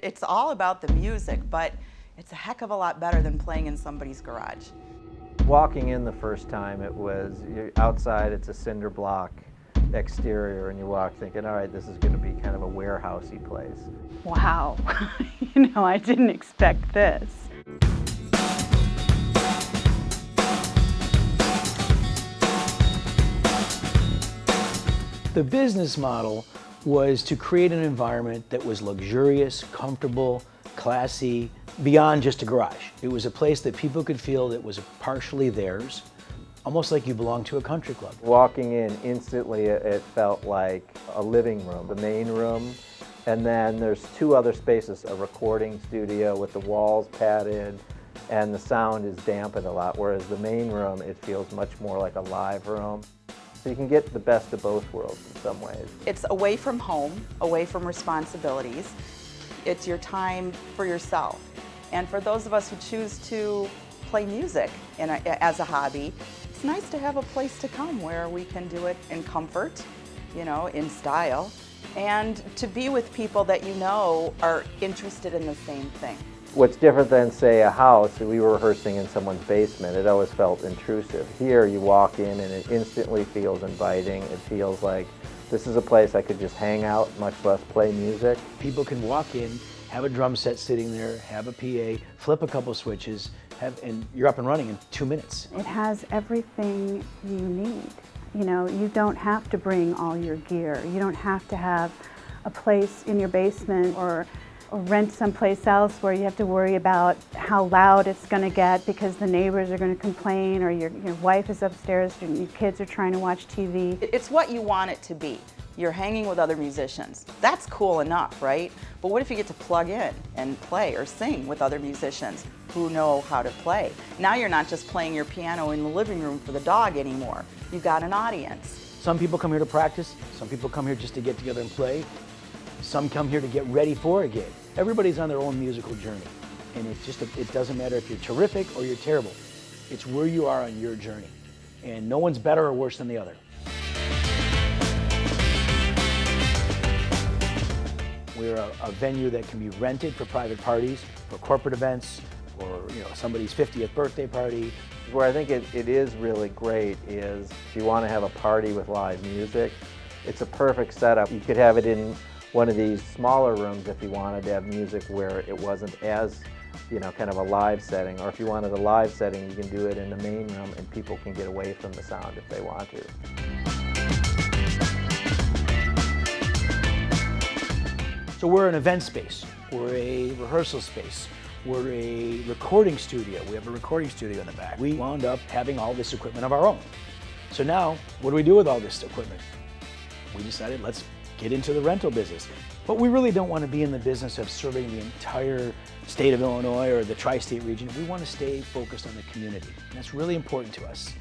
It's all about the music, but it's a heck of a lot better than playing in somebody's garage. Walking in the first time, you're outside, it's a cinder block exterior, and you walk thinking, all right, this is going to be kind of a warehousey place. Wow, I didn't expect this. The business model was to create an environment that was luxurious, comfortable, classy, beyond just a garage. It was a place that people could feel that was partially theirs, almost like you belonged to a country club. Walking in, instantly it felt like a living room, the main room, and then there's two other spaces, a recording studio with the walls padded, and the sound is dampened a lot, whereas the main room, it feels much more like a live room. So you can get the best of both worlds in some ways. It's away from home, away from responsibilities. It's your time for yourself. And for those of us who choose to play music as a hobby, it's nice to have a place to come where we can do it in comfort, in style, and to be with people that are interested in the same thing. What's different than, say, a house, we were rehearsing in someone's basement, it always felt intrusive. Here you walk in and it instantly feels inviting. It feels like this is a place I could just hang out, much less play music. People can walk in, have a drum set sitting there, have a PA, flip a couple switches, and you're up and running in 2 minutes. It has everything you need. You don't have to bring all your gear. You don't have to have a place in your basement or rent someplace else where you have to worry about how loud it's going to get because the neighbors are going to complain, or your wife is upstairs and your kids are trying to watch TV. It's what you want it to be. You're hanging with other musicians. That's cool enough, right? But what if you get to plug in and play or sing with other musicians who know how to play? Now you're not just playing your piano in the living room for the dog anymore. You've got an audience. Some people come here to practice. Some people come here just to get together and play. Some come here to get ready for a gig. Everybody's on their own musical journey. And it doesn't matter if you're terrific or you're terrible. It's where you are on your journey. And no one's better or worse than the other. We're a venue that can be rented for private parties, for corporate events, or somebody's 50th birthday party. Where I think it is really great is if you want to have a party with live music, it's a perfect setup. You could have it in one of these smaller rooms if you wanted to have music where it wasn't as, kind of a live setting. Or if you wanted a live setting, you can do it in the main room and people can get away from the sound if they want to. So we're an event space, we're a rehearsal space, we're a recording studio. We have a recording studio in the back. We wound up having all this equipment of our own. So now, what do we do with all this equipment? We decided, let's get into the rental business. But we really don't want to be in the business of serving the entire state of Illinois or the tri-state region. We want to stay focused on the community. And that's really important to us.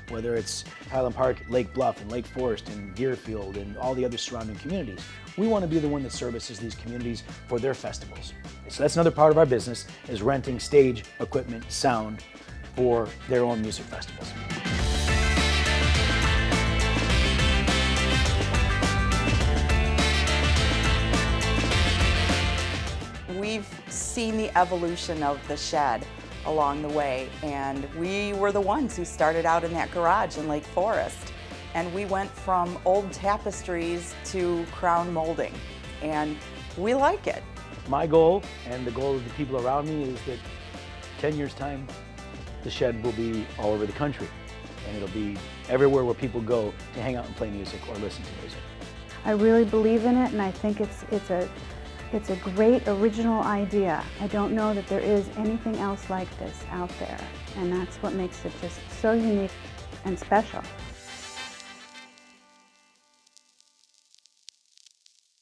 Whether it's Highland Park, Lake Bluff, and Lake Forest, and Deerfield, and all the other surrounding communities, we want to be the one that services these communities for their festivals. So that's another part of our business, is renting stage, equipment, sound for their own music festivals. We've seen the evolution of the shed along the way, and we were the ones who started out in that garage in Lake Forest, and we went from old tapestries to crown molding, and we like it. My goal, and the goal of the people around me, is that 10 years' time, the shed will be all over the country, and it'll be everywhere where people go to hang out and play music or listen to music. I really believe in it, and I think it's a great original idea. I don't know that there is anything else like this out there, and that's what makes it just so unique and special.